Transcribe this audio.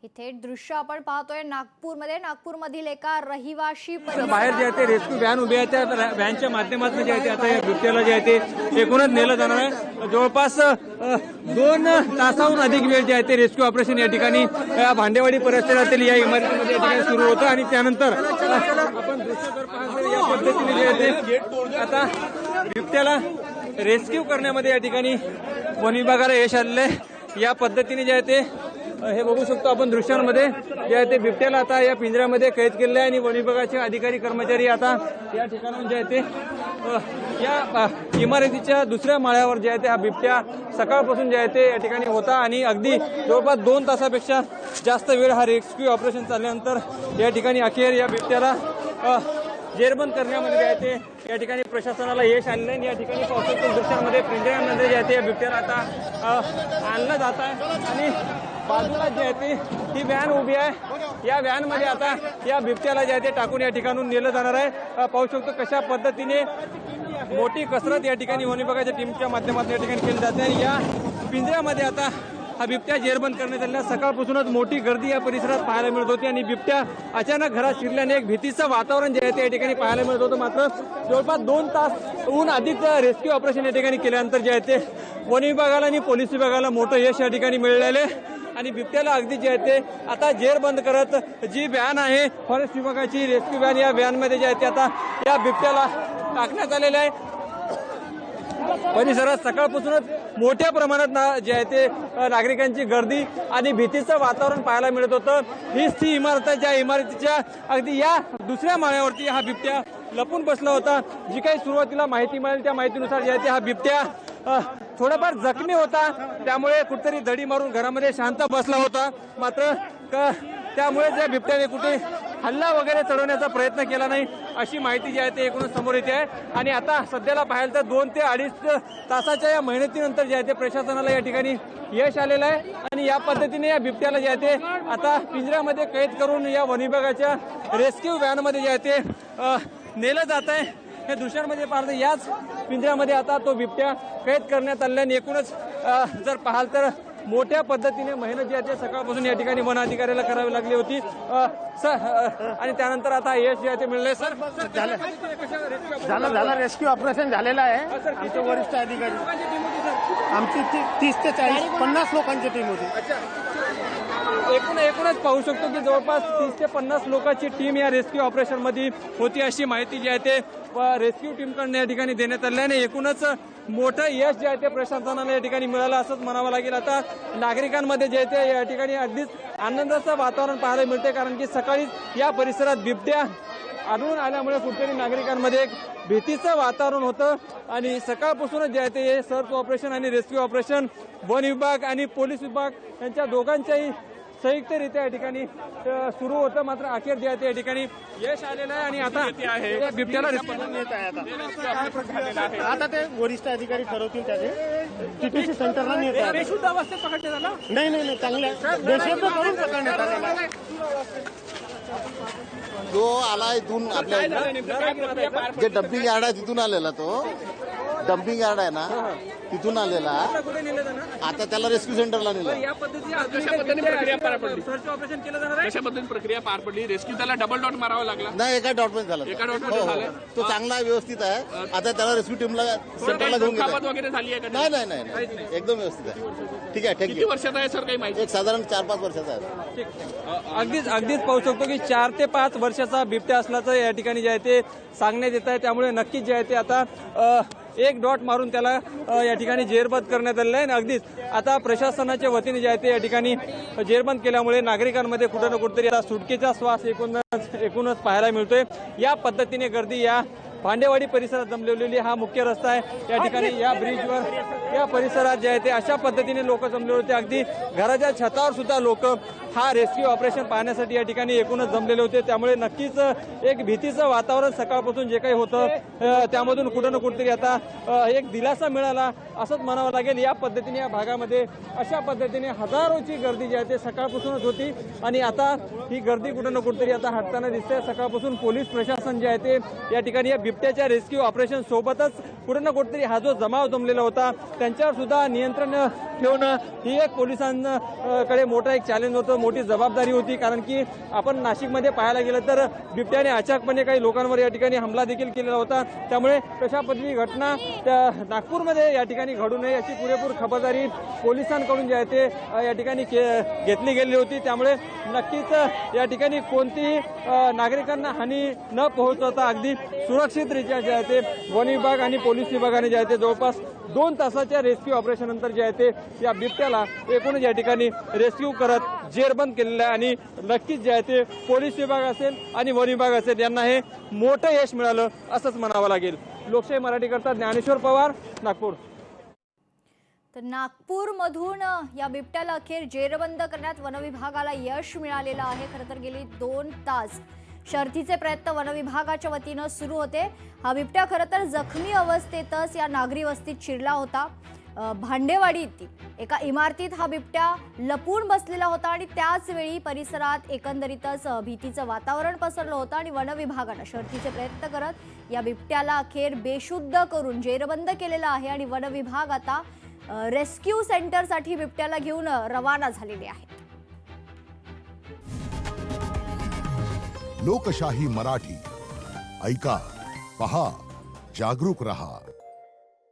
ही थेट दृश्य आपण पाहतोय नागपूरमध्ये। नागपूरमधील एका रहिवाशी बाहेर जे आहे ते रेस्क्यू व्हॅन उभी आहे, त्या व्हॅनच्या माध्यमातून जे आहे ते आता या बिबट्याला जे आहे ते एकूणच नेलं जाणार आहे। जवळपास 2 तासाहून अधिक वेळ जे आहे ते रेस्क्यू ऑपरेशन या ठिकाणी या भांडेवाडी परिसरातील या इमारतीमध्ये या ठिकाणी सुरू होतं आणि त्यानंतर आपण दृश्य जर पाहिलं या पद्धतीने जे आहे ते आता बिबट्याला रेस्क्यू करण्यामध्ये या ठिकाणी वन विभागाला यश आलेलं आहे। या पद्धतीने जे आहे ते हे बघू शकतो आपण दृश्यांमध्ये जे आहे ते बिबट्याला आता या पिंजऱ्यामध्ये कैद केलेलं आहे आणि वन विभागाचे अधिकारी कर्मचारी आता या ठिकाणाहून जे आहे ते या इमारतीच्या दुसऱ्या माळ्यावर जे आहे ते हा बिबट्या सकाळपासून जे आहे ते या ठिकाणी होता आणि अगदी जवळपास 2 तासापेक्षा जास्त वेळ हा रेस्क्यू ऑपरेशन चालल्यानंतर या ठिकाणी अखेर या बिबट्याला जेरबंद करण्यामध्ये जे आहे ते या ठिकाणी प्रशासनाला यश आलेलं आहे। या ठिकाणी पावसाच्या दृश्यांमध्ये पिंजऱ्यामध्ये जे आहे ते या बिबट्याला आता आणलं जात आहे आणि बाजूला जे आहे ते ही व्हॅन उभी आहे। या व्हॅनमध्ये आता या बिबट्याला जे आहे ते टाकून या ठिकाणून नेलं जाणार आहे। पाहू शकतो कशा पद्धतीने मोठी कसरत या ठिकाणी वन विभागाच्या टीमच्या माध्यमातून या ठिकाणी केली जाते आणि या पिंजऱ्यामध्ये आता हा बिबट्या जेरबंद करण्यात आलेला। सकाळपासूनच मोठी गर्दी या परिसरात पाहायला मिळत होती आणि बिबट्या अचानक घरात शिरल्याने एक भीतीचं वातावरण जे आहे ते या ठिकाणी पाहायला मिळत होतं। मात्र जवळपास 2 तासहून अधिक रेस्क्यू ऑपरेशन या ठिकाणी केल्यानंतर जे आहे ते वन विभागाला आणि पोलीस विभागाला मोठं यश या ठिकाणी मिळालेलं आहे आणि बिबट्याला अगदी जे आहे ते आता जेरबंद करत जी व्हॅन आहे फॉरेस्ट विभागाची रेस्क्यू व्हॅन, या व्हॅनमध्ये जे आहे ते आता या बिबट्याला टाकण्यात आलेलं आहे। परिसरात सकाळपासूनच मोठ्या प्रमाणात जे आहे ते नागरिकांची गर्दी आणि भीतीचं वातावरण पाहायला मिळत होतं। हीच ती इमारत आहे ज्या इमारतीच्या अगदी या दुसऱ्या माळ्यावरती हा बिबट्या लपून बसला होता। जी काही सुरुवातीला माहिती मिळाली त्या माहितीनुसार जे आहे ते हा बिबट्या थोडाफार जखमी होता, त्यामुळे कुठेतरी दडी मारून घरामध्ये शांत बसला होता। मात्र त्यामुळे त्या बिबट्याने कुठे हल्ला वगैरे चढवण्याचा प्रयत्न केला नाही अशी माहिती जी आहे ते एकूणच समोर येते आहे आणि आता सध्याला पाहायला तर 2 ते 2.5 तासाच्या या मेहनतीनंतर जे आहे ते प्रशासनाला या ठिकाणी यश आलेलं आहे आणि या पद्धतीने या बिबट्याला जे आहे ते आता पिंजऱ्यामध्ये कैद करून या वन विभागाच्या रेस्क्यू व्हॅनमध्ये जे आहे ते नेलं जात आहे। या दृश्यांमध्ये पाहता याच पिंजऱ्यामध्ये आता तो बिबट्या कैद करण्यात आल्याने एकूणच जर पाहाल तर मोठ्या पद्धतीने मेहनत जी आहे ते सकाळपासून या ठिकाणी वन अधिकाऱ्याला करावी लागली होती आणि त्यानंतर आता यश जे आहे ते मिळले। सर झालं रेस्क्यू ऑपरेशन झालेलं आहे। आमचे वरिष्ठ अधिकारी आमची 30 ते 40 50 लोकांची टीम होती। एकूणच पाहू शकतो की जवळपास 30 ते 50 लोकांची टीम या रेस्क्यू ऑपरेशन मध्ये होती अशी माहिती जी आहे ते रेस्क्यू टीमकडून या ठिकाणी देण्यात आल्याने एकूणच मोठं यश जे आहे ते प्रशासनाला या ठिकाणी मिळालं असंच म्हणावं लागेल। आता नागरिकांमध्ये जे आहे ते या ठिकाणी अगदीच आनंदाचं वातावरण पाहायला मिळते, कारण की सकाळीच या परिसरात बिबट्या आढळून आल्यामुळे कुठेतरी नागरिकांमध्ये एक भीतीचं वातावरण होतं आणि सकाळपासूनच जे आहे ते सर्च ऑपरेशन आणि रेस्क्यू ऑपरेशन वन विभाग आणि पोलीस विभाग यांच्या दोघांच्याही संयुक्तरित्या या ठिकाणी सुरू होतं। मात्र अखेर जे आहे ते या ठिकाणी यश आलेलं आहे आणि आता बिबट्याला आता ते वरिष्ठ अधिकारी ठरवतील त्याचे टीटीसी सेंटरला नेत आहे। बेशुद्ध अवस्थेत पकडण्यात आला? नाही चांगल्या बेशुद्ध करून पकडण्यात आलेला। जो आला इथून आपल्या जे डम्पिंग यार्ड आहे तिथून आलेला, तो डम्पिंग यार्ड आहे ना तिथून आलेला। आता त्याला रेस्क्यू सेंटरला नेलं। या पद्धतीने प्रक्रिया पार पडली, सर्च ऑपरेशन केलं जाणार आहे। कशा पद्धतीने प्रक्रिया पार पडली? रेस्क्यू त्याला डबल डॉट मारावा लागला? नाही, एका डॉटमध्ये झालं। एका डॉटमध्ये झालं? तो चांगला व्यवस्थित आहे। आता त्याला रेस्क्यू टीमला सेंटरला घेऊन गेला। दुखापत वगैरे झाली आहे का? नाही, एकदम व्यवस्थित आहे। ठीक आहे, किती वर्षाचा आहे सर, काही माहिती? एक साधारण 4-5 वर्षाचा आहे। अगदीच पाहू शकतो की 4 ते 5 वर्षाचा बिबट्या असल्याचं या ठिकाणी जे आहे ते सांगण्यात येत आहे। त्यामुळे नक्कीच जे आहे ते आता एक डॉट मारून त्याला या ठिकाणी जेरबंद करण्यात आलेलं आहे आणि अगदीच आता प्रशासनाच्या वतीने जे आहे ते या ठिकाणी जेरबंद केल्यामुळे नागरिकांमध्ये कुठं ना कुठेतरी आता सुटकेचा श्वास एकूणच पाहायला मिळतोय। या पद्धतीने गर्दी या भांडेवाडी परिसरात जमलेली हा मुख्य रस्ता आहे। या ठिकाणी या ब्रिजवर या परिसरात जे आहे ते अशा पद्धतीने लोक जमले होते। अगदी घराच्या छतावर सुद्धा लोक हा रेस्क्यू ऑपरेशन पाहण्यासाठी या ठिकाणी एकूणच जमलेले होते। त्यामुळे नक्कीच एक भीतीचं वातावरण सकाळपासून जे काही होतं त्यामधून कुठं ना कुठेतरी आता एक दिलासा मिळाला असंच म्हणावं लागेल. या पद्धतीने या भागामध्ये अशा पद्धतीने हजारोची गर्दी जी आहे ते सकाळपासूनच होती आणि आता ही गर्दी कुठं ना कुठेतरी आता हटताना दिसते. सकाळपासून पोलीस प्रशासन जे आहे ते या ठिकाणी या बिबट्याच्या रेस्क्यू ऑपरेशन सोबतच कुठं ना कुठेतरी हा जो जमाव जमलेला होता त्यांच्यावर सुद्धा नियंत्रण ठेवणं ही एक पोलिसांकडे मोठा एक चॅलेंज होतं, मोठी जबाबदारी होती. कारण की आपण नाशिकमध्ये पाहायला गेलं तर बिबट्याने अचानकपणे काही लोकांवर या ठिकाणी हमला देखील केलेला होता. त्यामुळे तशा पद्धती घटना त्या नागपूरमध्ये या ठिकाणी घडू नये याची पुरेपूर खबरदारी पोलिसांकडून जे आहे ते या ठिकाणी घेतली गेली होती. त्यामुळे नक्कीच या ठिकाणी कोणतीही नागरिकांना हानी न पोहोचवता अगदी सुरक्षितरित्या जे आहे ते वन विभाग आणि पोलीस विभागाने जे आहे ते जवळपास 2 तासाच्या रेस्क्यू ऑपरेशन नंतर जे आहे ते या बिबट्याला एकूणच या ठिकाणी रेस्क्यू करत जेरबंद केलेलं आहे. आणि नक्कीच जे आहे ते पोलीस विभाग असेल आणि वन विभाग असेल यांना हे मोठं यश मिळालं असंच म्हणावं लागेल. लोकशाही मराठीकरता ज्ञानेश्वर पवार, नागपूर. तर नागपूरमधून या बिबट्याला अखेर जेरबंद करण्यात वनविभागाला यश मिळालेलं आहे. खरं तर गेली 2 तास शर्थीचे प्रयत्न वनविभागाच्या वतीनं सुरू होते. हा बिबट्या खरं तर जखमी अवस्थेतच या नागरी वस्तीत शिरला होता. भांडेवाडीतील एका इमारतीत हा बिबट्या लपून बसलेला होता आणि त्याच वेळी परिसरात एकंदरीतच भीतीचं वातावरण पसरलं होतं आणि वनविभागानं शर्थीचे प्रयत्न करत या बिबट्याला अखेर बेशुद्ध करून जेरबंद केलेलं आहे. आणि वनविभाग आता रेस्क्यू सेंटरसाठी बिबट्याला घेऊन रवाना झालेले आहेत. लोकशाही मराठी ऐका, पहा, जागरूक रहा.